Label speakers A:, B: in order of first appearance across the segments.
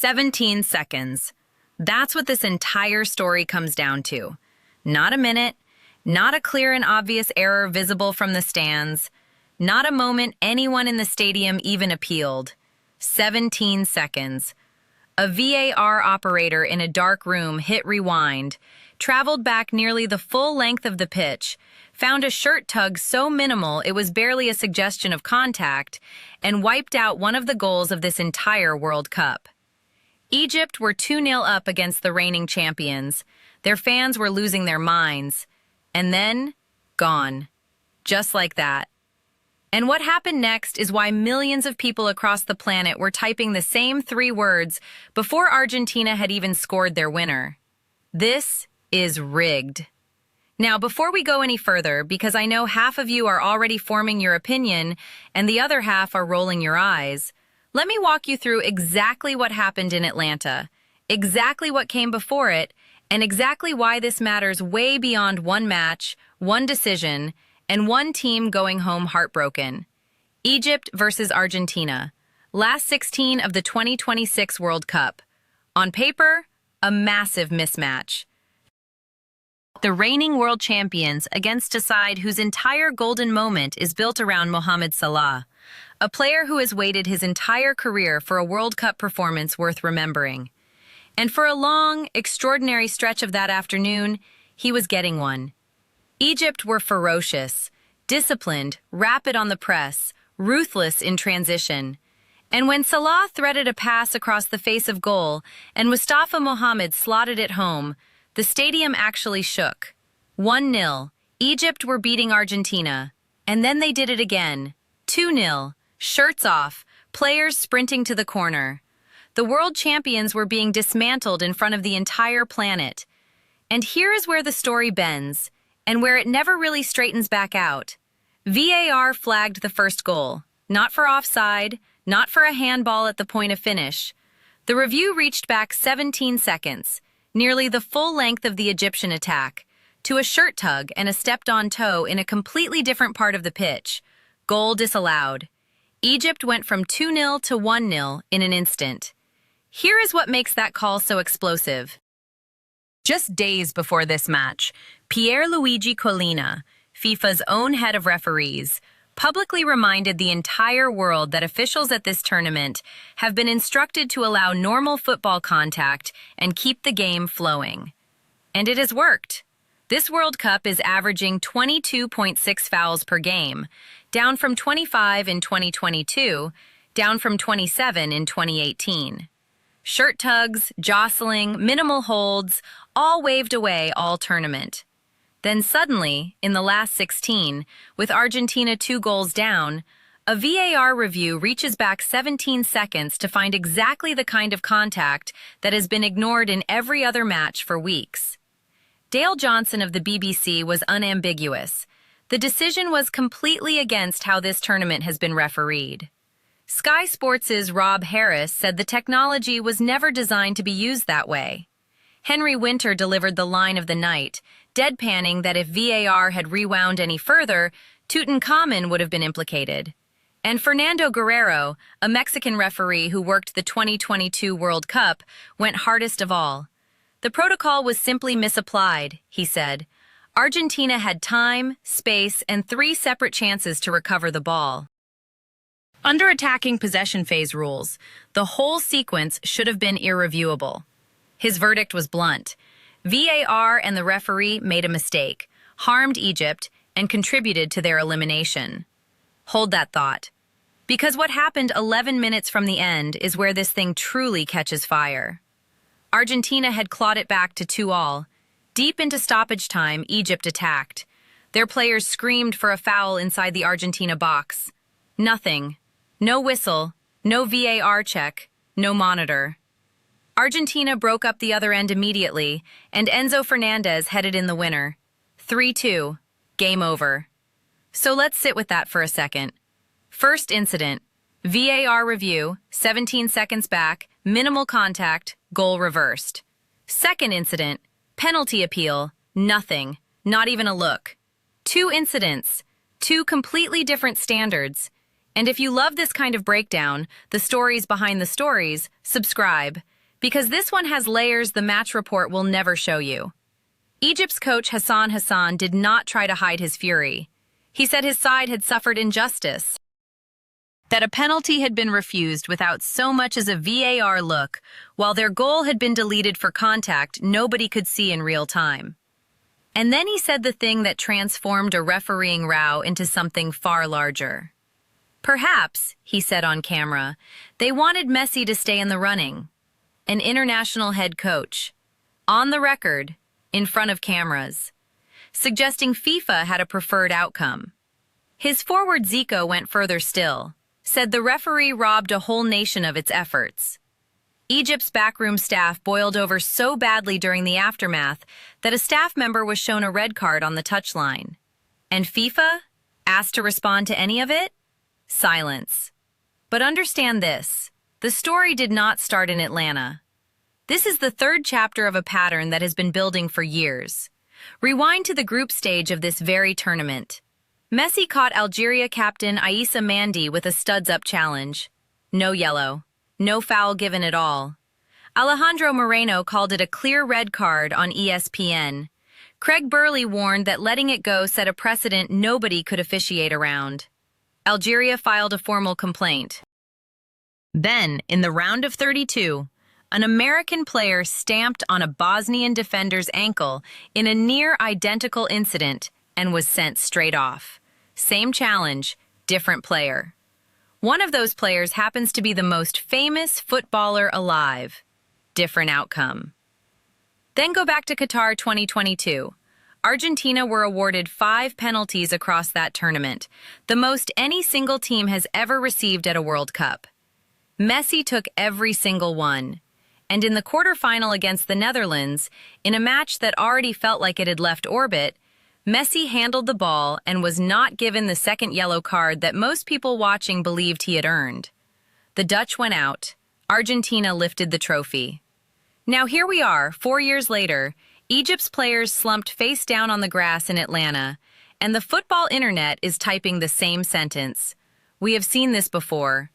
A: 17 seconds. That's what this entire story comes down to. Not a minute, not a clear and obvious error visible from the stands, not a moment anyone in the stadium even appealed. 17 seconds. A VAR operator in a dark room hit rewind, traveled back nearly the full length of the pitch, found a shirt tug so minimal it was barely a suggestion of contact, and wiped out one of the goals of this entire World Cup. Egypt were 2-0 up against the reigning champions. Their fans were losing their minds. And then, gone. Just like that. And what happened next is why millions of people across the planet were typing the same 3 words before Argentina had even scored their winner. This is rigged. Now, before we go any further, because I know half of you are already forming your opinion and the other half are rolling your eyes, let me walk you through exactly what happened in Atlanta, exactly what came before it, and exactly why this matters way beyond one match, one decision, and one team going home heartbroken. Egypt versus Argentina, last 16 of the 2026 World Cup. On paper, a massive mismatch. The reigning world champions against a side whose entire golden moment is built around Mohamed Salah, a player who has waited his entire career for a World Cup performance worth remembering. And for a long, extraordinary stretch of that afternoon, he was getting one. Egypt were ferocious, disciplined, rapid on the press, ruthless in transition. And when Salah threaded a pass across the face of goal and Mustafa Mohamed slotted it home, the stadium actually shook. 1-0, Egypt were beating Argentina. And then they did it again. 2-0, shirts off, players sprinting to the corner. The world champions were being dismantled in front of the entire planet. And here is where the story bends, and where it never really straightens back out. VAR flagged the first goal, not for offside, not for a handball at the point of finish. The review reached back 17 seconds, nearly the full length of the Egyptian attack, to a shirt tug and a stepped-on toe in a completely different part of the pitch. Goal disallowed. Egypt went from 2-0 to 1-0 in an instant. Here is what makes that call so explosive. Just days before this match, Pierluigi Collina, FIFA's own head of referees, publicly reminded the entire world that officials at this tournament have been instructed to allow normal football contact and keep the game flowing. And it has worked. This World Cup is averaging 22.6 fouls per game, down from 25 in 2022, down from 27 in 2018. Shirt tugs, jostling, minimal holds, all waved away all tournament. Then suddenly, in the last 16, with Argentina 2 goals down, a VAR review reaches back 17 seconds to find exactly the kind of contact that has been ignored in every other match for weeks. Dale Johnson of the BBC was unambiguous. The decision was completely against how this tournament has been refereed. Sky Sports' Rob Harris said the technology was never designed to be used that way. Henry Winter delivered the line of the night, deadpanning that if VAR had rewound any further, Tutankhamun would have been implicated. And Fernando Guerrero, a Mexican referee who worked the 2022 World Cup, went hardest of all. The protocol was simply misapplied, he said. Argentina had time, space, and 3 separate chances to recover the ball. Under attacking possession phase rules, the whole sequence should have been irreviewable. His verdict was blunt. VAR and the referee made a mistake, harmed Egypt, and contributed to their elimination. Hold that thought. Because what happened 11 minutes from the end is where this thing truly catches fire. Argentina had clawed it back to 2-2. Deep into stoppage time, Egypt attacked. Their players screamed for a foul inside the Argentina box. Nothing. No whistle, no VAR check, no monitor. Argentina broke up the other end immediately, and Enzo Fernandez headed in the winner. 3-2. Game over. So let's sit with that for a second. First incident. VAR review, 17 seconds back, minimal contact, goal reversed. Second incident. Penalty appeal, nothing, not even a look. 2 incidents, 2 completely different standards. And if you love this kind of breakdown, the stories behind the stories, subscribe. because this one has layers the match report will never show you. Egypt's coach Hassan did not try to hide his fury. He said his side had suffered injustice, that a penalty had been refused without so much as a VAR look, while their goal had been deleted for contact nobody could see in real time. And then he said the thing that transformed a refereeing row into something far larger. Perhaps, he said on camera, they wanted Messi to stay in the running. An international head coach, on the record, in front of cameras, suggesting FIFA had a preferred outcome. His forward Zico went further still, said the referee robbed a whole nation of its efforts. Egypt's backroom staff boiled over so badly during the aftermath that a staff member was shown a red card on the touchline. And FIFA, asked to respond to any of it? Silence. But understand this, the story did not start in Atlanta. This is the third chapter of a pattern that has been building for years. Rewind to the group stage of this very tournament. Messi caught Algeria captain Aissa Mandi with a studs-up challenge. No yellow. No foul given at all. Alejandro Moreno called it a clear red card on ESPN. Craig Burley warned that letting it go set a precedent nobody could officiate around. Algeria filed a formal complaint. Then, in the round of 32, an American player stamped on a Bosnian defender's ankle in a near-identical incident and was sent straight off. Same challenge, different player. One of those players happens to be the most famous footballer alive. Different outcome. Then go back to Qatar 2022. Argentina were awarded 5 penalties across that tournament, the most any single team has ever received at a World Cup. Messi took every single one. And in the quarterfinal against the Netherlands, in a match that already felt like it had left orbit, Messi handled the ball and was not given the second yellow card that most people watching believed he had earned. The Dutch went out. Argentina lifted the trophy. Now here we are, 4 years later, Egypt's players slumped face down on the grass in Atlanta, and the football internet is typing the same sentence. We have seen this before.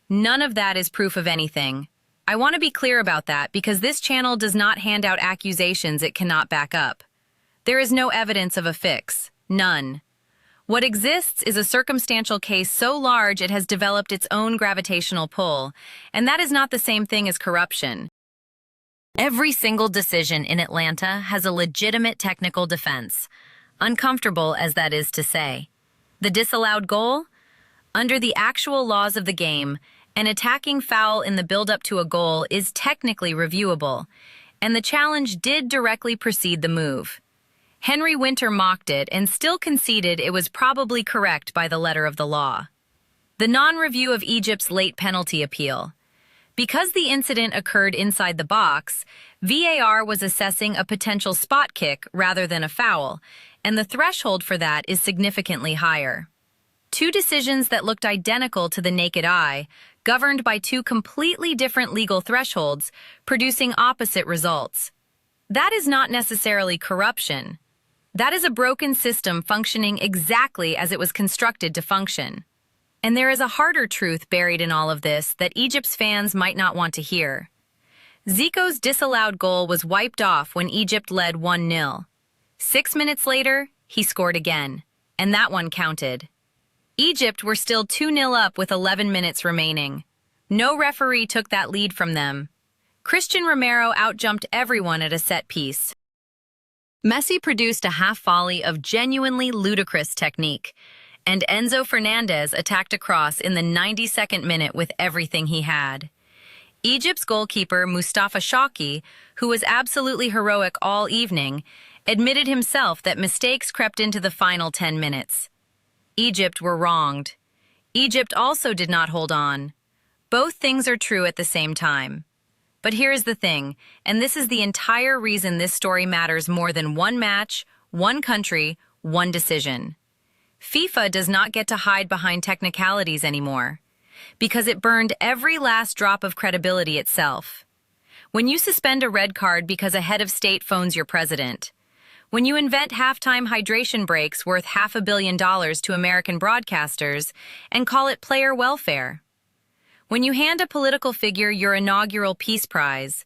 A: None of that is proof of anything. I want to be clear about that because this channel does not hand out accusations it cannot back up. There is no evidence of a fix. None. What exists is a circumstantial case so large it has developed its own gravitational pull, and that is not the same thing as corruption. Every single decision in Atlanta has a legitimate technical defense, uncomfortable as that is to say. The disallowed goal? Under the actual laws of the game, an attacking foul in the build-up to a goal is technically reviewable, and the challenge did directly precede the move. Henry Winter mocked it and still conceded it was probably correct by the letter of the law. The non-review of Egypt's late penalty appeal. Because the incident occurred inside the box, VAR was assessing a potential spot kick rather than a foul, and the threshold for that is significantly higher. 2 decisions that looked identical to the naked eye, governed by 2 completely different legal thresholds, producing opposite results. That is not necessarily corruption. That is a broken system functioning exactly as it was constructed to function. And there is a harder truth buried in all of this that Egypt's fans might not want to hear. Zico's disallowed goal was wiped off when Egypt led 1-0. 6 minutes later, he scored again, and that one counted. Egypt were still 2-0 up with 11 minutes remaining. No referee took that lead from them. Christian Romero outjumped everyone at a set piece. Messi produced a half volley of genuinely ludicrous technique, and Enzo Fernandez attacked a cross in the 92nd minute with everything he had. Egypt's goalkeeper Mustafa Shaki, who was absolutely heroic all evening, admitted himself that mistakes crept into the final 10 minutes. Egypt were wronged. Egypt also did not hold on. Both things are true at the same time. But here is the thing, and this is the entire reason this story matters more than one match, one country, one decision. FIFA does not get to hide behind technicalities anymore, because it burned every last drop of credibility itself. When you suspend a red card because a head of state phones your president, when you invent halftime hydration breaks worth $500 million to American broadcasters and call it player welfare, when you hand a political figure your inaugural peace prize,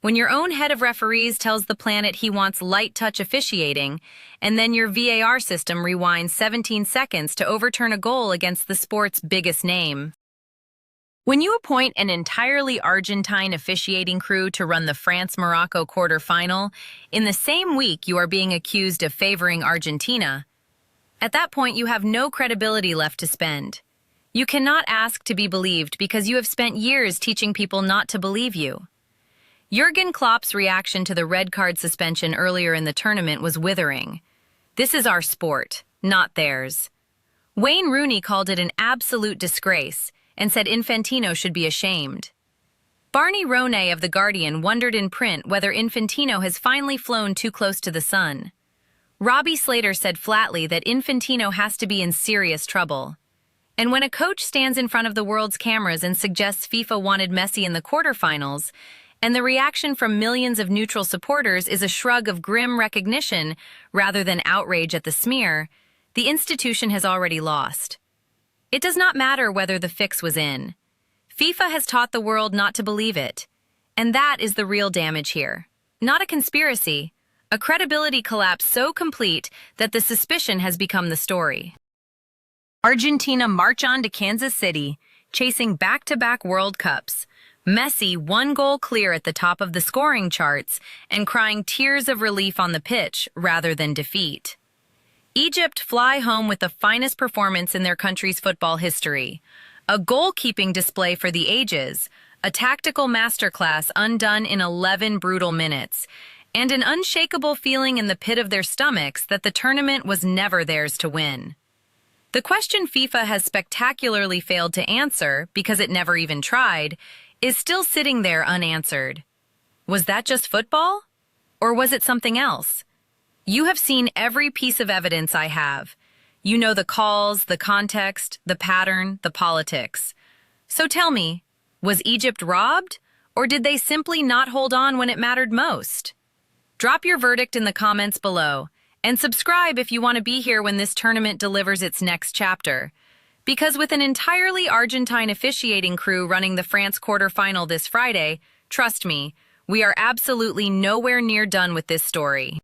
A: When your own head of referees tells the planet he wants light touch officiating, and then your VAR system rewinds 17 seconds to overturn a goal against the sport's biggest name. When you appoint an entirely Argentine officiating crew to run the France-Morocco quarterfinal, in the same week you are being accused of favoring Argentina. At that point, you have no credibility left to spend. You cannot ask to be believed because you have spent years teaching people not to believe you. Jurgen Klopp's reaction to the red card suspension earlier in the tournament was withering. This is our sport, not theirs. Wayne Rooney called it an absolute disgrace and said Infantino should be ashamed. Barney Ronay of The Guardian wondered in print whether Infantino has finally flown too close to the sun. Robbie Slater said flatly that Infantino has to be in serious trouble. And when a coach stands in front of the world's cameras and suggests FIFA wanted Messi in the quarterfinals, and the reaction from millions of neutral supporters is a shrug of grim recognition rather than outrage at the smear, the institution has already lost. It does not matter whether the fix was in. FIFA has taught the world not to believe it, and that is the real damage here. Not a conspiracy, a credibility collapse so complete that the suspicion has become the story. Argentina march on to Kansas City, chasing back-to-back World Cups. Messi 1 goal clear at the top of the scoring charts and crying tears of relief on the pitch rather than defeat. Egypt fly home with the finest performance in their country's football history. A goalkeeping display for the ages, a tactical masterclass undone in 11 brutal minutes, and an unshakable feeling in the pit of their stomachs that the tournament was never theirs to win. The question FIFA has spectacularly failed to answer, because it never even tried, is still sitting there unanswered. Was that just football? Or was it something else? You have seen every piece of evidence I have. You know the calls, the context, the pattern, the politics. So tell me, was Egypt robbed? Or did they simply not hold on when it mattered most? Drop your verdict in the comments below, and subscribe if you want to be here when this tournament delivers its next chapter. Because with an entirely Argentine officiating crew running the France quarterfinal this Friday, trust me, we are absolutely nowhere near done with this story.